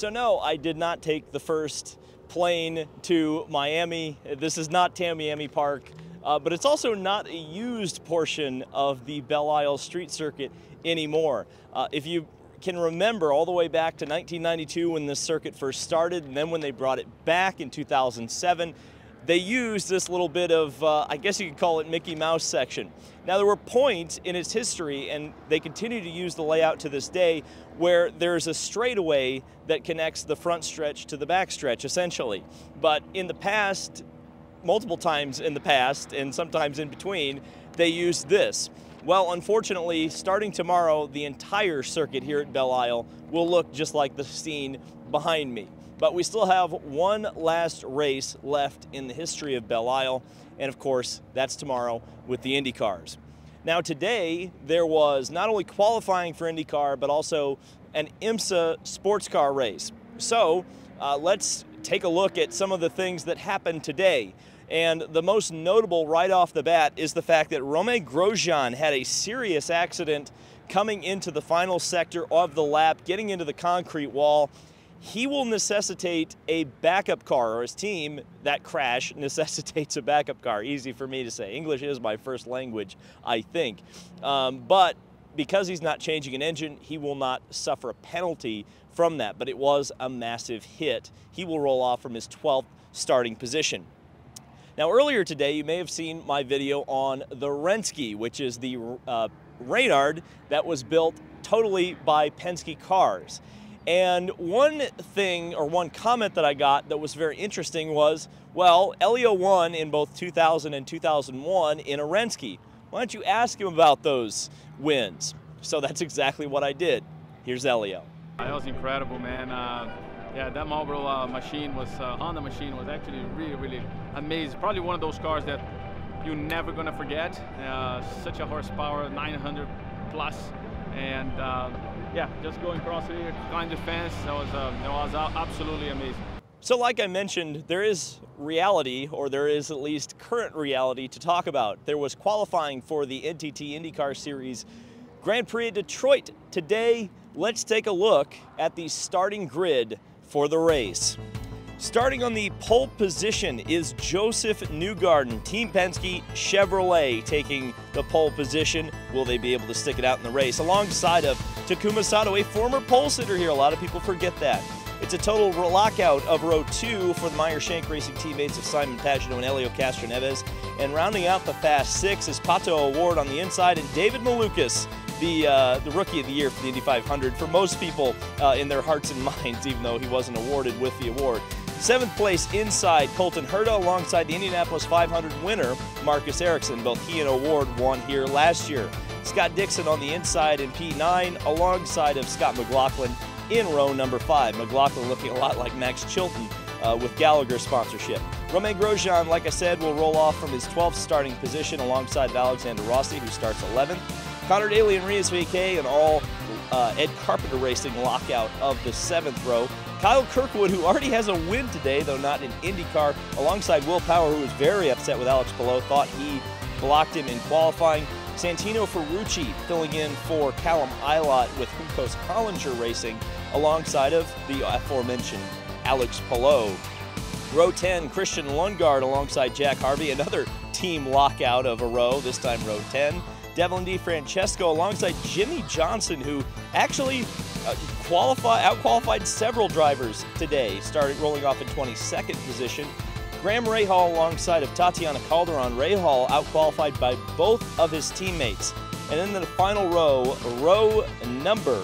So no, I did not take the first plane to Miami. This is not Tamiami Park, but it's also not a used portion of the Belle Isle Street Circuit anymore. If you can remember all the way back to 1992 when this circuit first started, and then when they brought it back in 2007, they used this little bit of, I guess you could call it Mickey Mouse section. Now there were points in its history, and they continue to use the layout to this day, where there's a straightaway that connects the front stretch to the back stretch, essentially. But in the past, multiple times in the past, and sometimes in between, they used this. Well, unfortunately, starting tomorrow, the entire circuit here at Belle Isle will look just like the scene behind me. But we still have one last race left in the history of Belle Isle, and of course, that's tomorrow with the Indy cars. Now today, there was not only qualifying for IndyCar, but also an IMSA sports car race. So let's take a look at some of the things that happened today. And the most notable right off the bat is the fact that Romain Grosjean had a serious accident coming into the final sector of the lap, getting into the concrete wall. He will necessitate a backup car, or his team, that crash necessitates a backup car. Easy for me to say. English is my first language, I think. But because he's not changing an engine, he will not suffer a penalty from that. But it was a massive hit. He will roll off from his 12th starting position. Now earlier today, you may have seen my video on the Renski, which is the Reynard that was built totally by Penske cars. And one thing, or one comment that I got that was very interesting was, well, Elio won in both 2000 and 2001 in a Renski. Why don't you ask him about those wins? So that's exactly what I did. Here's Elio. That was incredible, man. Yeah, that Marlboro machine was, Honda machine was actually really, really amazing. Probably one of those cars that you're never gonna forget. Such a horsepower, 900 plus. And yeah, just going across here, climb the fence, that was absolutely amazing. So like I mentioned, there is reality, or there is at least current reality to talk about. There was qualifying for the NTT IndyCar Series Grand Prix at Detroit. Today, let's take a look at the starting grid for the race. Starting on the pole position is Joseph Newgarden, Team Penske Chevrolet taking the pole position. Will they be able to stick it out in the race? Alongside of Takuma Sato, a former pole sitter here. A lot of people forget that. It's a total lockout of row 2 for the Meyer Shank Racing teammates of Simon Pagenaud and Helio Castroneves. And rounding out the Fast 6 is Pato O'Ward on the inside, and David Malukas, the Rookie of the Year for the Indy 500 for most people in their hearts and minds, even though he wasn't awarded with the award. 7th place inside, Colton Herta alongside the Indianapolis 500 winner, Marcus Ericsson. Both he and O'Ward won here last year. Scott Dixon on the inside in P9 alongside of Scott McLaughlin in row number 5. McLaughlin looking a lot like Max Chilton with Gallagher sponsorship. Romain Grosjean, like I said, will roll off from his 12th starting position alongside of Alexander Rossi, who starts 11th. Connor Daly and Rias VK and all Ed Carpenter Racing lockout of the 7th row. Kyle Kirkwood, who already has a win today, though not in IndyCar, alongside Will Power, who was very upset with Alex Palou, thought he blocked him in qualifying. Santino Ferrucci filling in for Callum Ilott with Hunkos Hollinger Racing, alongside of the aforementioned Alex Palou. Row 10, Christian Lundgaard alongside Jack Harvey, another team lockout of a row, this time row 10. Devlin DeFrancesco alongside Jimmy Johnson, who actually out-qualified several drivers today, started rolling off in 22nd position. Graham Rahal alongside of Tatiana Calderon. Rahal out-qualified by both of his teammates. And then the final row, row number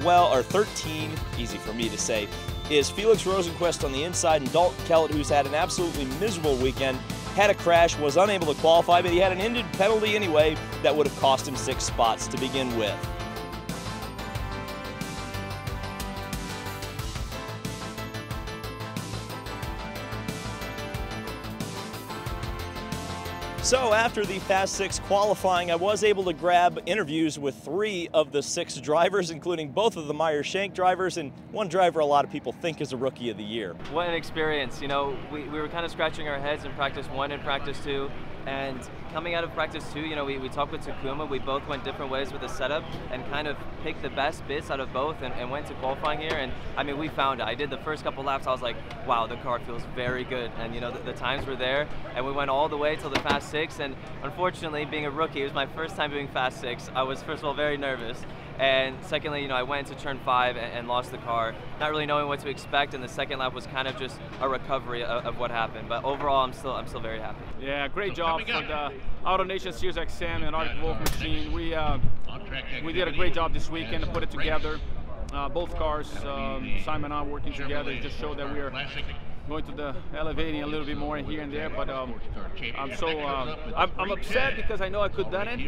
12 or 13, easy for me to say, is Felix Rosenquist on the inside, and Dalton Kellett, who's had an absolutely miserable weekend, had a crash, was unable to qualify, but he had an ended penalty anyway that would have cost him 6 spots to begin with. So after the Fast 6 qualifying, I was able to grab interviews with 3 of the 6 drivers, including both of the Meyer Shank drivers and one driver a lot of people think is a Rookie of the Year. What an experience. You know, we were kind of scratching our heads in practice 1 and practice 2. And coming out of practice 2, you know, we talked with Takuma. We both went different ways with the setup and kind of picked the best bits out of both and went to qualifying here. And I mean, we found it. I did the first couple laps. I was like, wow, the car feels very good. And you know, the times were there. And we went all the way till the Fast 6. And unfortunately, being a rookie, it was my first time doing Fast 6. I was, first of all, very nervous. And secondly, you know, I went into turn 5 and lost the car, not really knowing what to expect. And the second lap was kind of just a recovery of what happened. But overall, I'm still very happy. Yeah, great job for the AutoNation Series XM and Arctic Wolf machine. We did a great job this weekend to put it together. Both cars, Simon and I working together, it just showed that we are going to the elevating a little bit more here and there. But I'm upset because I know I could have done it.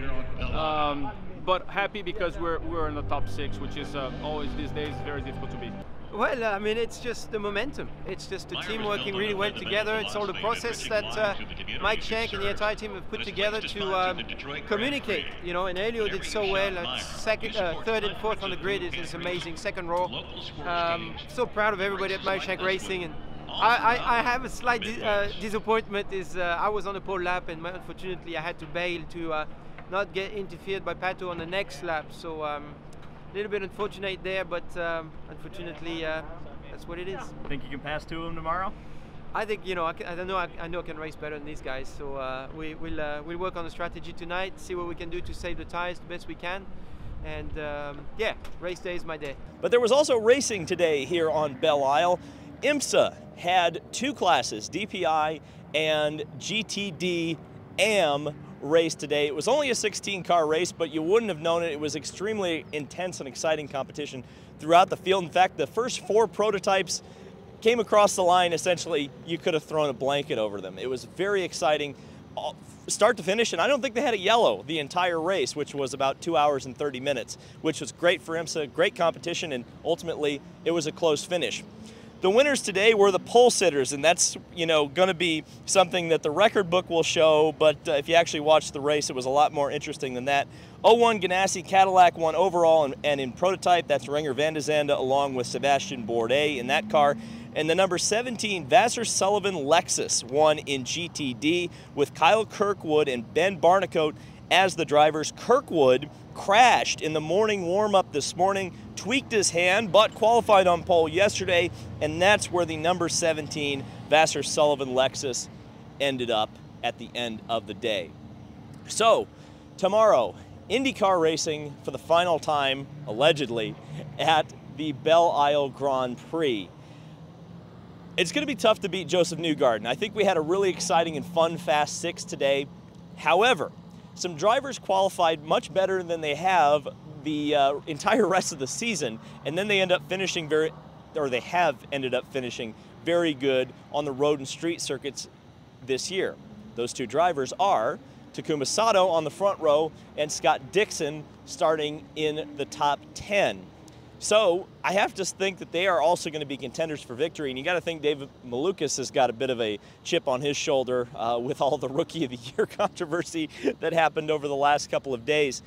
But happy because we're in the top 6, which is always these days very difficult to beat. Well, I mean, it's just the momentum. It's just the team working really well together. It's all the process that Mike Shank and the entire team have put together to communicate. You know, and Elio did so well. Second, third, and fourth on the grid is amazing. Second row. So proud of everybody at Mike Shank Racing. And I have a slight disappointment. Is I was on the pole lap, and unfortunately I had to bail to not get interfered by Pato on the next lap. So a little bit unfortunate there, but unfortunately that's what it is. Think you can pass 2 of them tomorrow? I think, you know, I know I can race better than these guys. So we'll work on the strategy tonight, see what we can do to save the tires the best we can. And yeah, race day is my day. But there was also racing today here on Belle Isle. IMSA had 2 classes, DPI and GTD AM race today. It was only a 16-car race, but you wouldn't have known it. It was extremely intense and exciting competition throughout the field. In fact, the first 4 prototypes came across the line. Essentially, you could have thrown a blanket over them. It was very exciting, start to finish, and I don't think they had a yellow the entire race, which was about 2 hours and 30 minutes, which was great for IMSA, great competition, and ultimately it was a close finish. The winners today were the pole sitters, and that's, you know, going to be something that the record book will show, but if you actually watch the race, it was a lot more interesting than that. 01 Ganassi Cadillac won overall and in prototype. That's Renger van de Zande along with Sebastian Bourdais in that car. And the number 17 Vassar Sullivan Lexus won in GTD with Kyle Kirkwood and Ben Barnicoat as the drivers. Kirkwood crashed in the morning warm-up this morning, tweaked his hand, but qualified on pole yesterday, and that's where the number 17 Vassar Sullivan Lexus ended up at the end of the day. So, tomorrow, IndyCar racing for the final time, allegedly, at the Belle Isle Grand Prix. It's going to be tough to beat Joseph Newgarden. I think we had a really exciting and fun Fast 6 today. However, some drivers qualified much better than they have the entire rest of the season, and then they end up finishing they have ended up finishing very good on the road and street circuits this year. Those 2 drivers are Takuma Sato on the front row and Scott Dixon starting in the top 10. So I have to think that they are also going to be contenders for victory. And you got to think David Malukas has got a bit of a chip on his shoulder with all the Rookie of the Year controversy that happened over the last couple of days.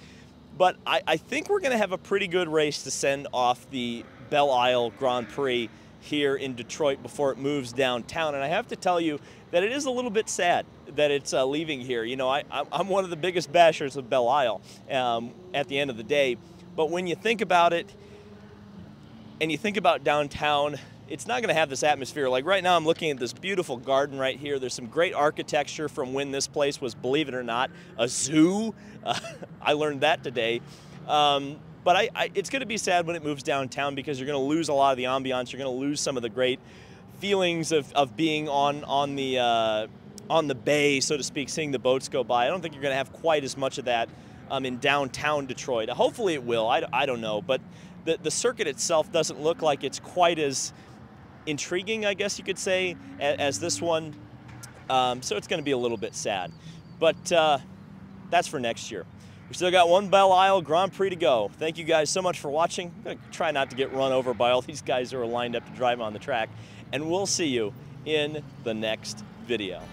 But I think we're going to have a pretty good race to send off the Belle Isle Grand Prix here in Detroit before it moves downtown. And I have to tell you that it is a little bit sad that it's leaving here. You know, I'm one of the biggest bashers of Belle Isle at the end of the day. But when you think about it, and you think about downtown, it's not going to have this atmosphere. Like right now, I'm looking at this beautiful garden right here. There's some great architecture from when this place was, believe it or not, a zoo. I learned that today. But it's going to be sad when it moves downtown because you're going to lose a lot of the ambiance. You're going to lose some of the great feelings of being on the bay, so to speak, seeing the boats go by. I don't think you're going to have quite as much of that in downtown Detroit. Hopefully it will. I don't know, but the circuit itself doesn't look like it's quite as intriguing, I guess you could say, as this one. So it's going to be a little bit sad. But that's for next year. We still got 1 Belle Isle Grand Prix to go. Thank you guys so much for watching. I'm going to try not to get run over by all these guys who are lined up to drive on the track. And we'll see you in the next video.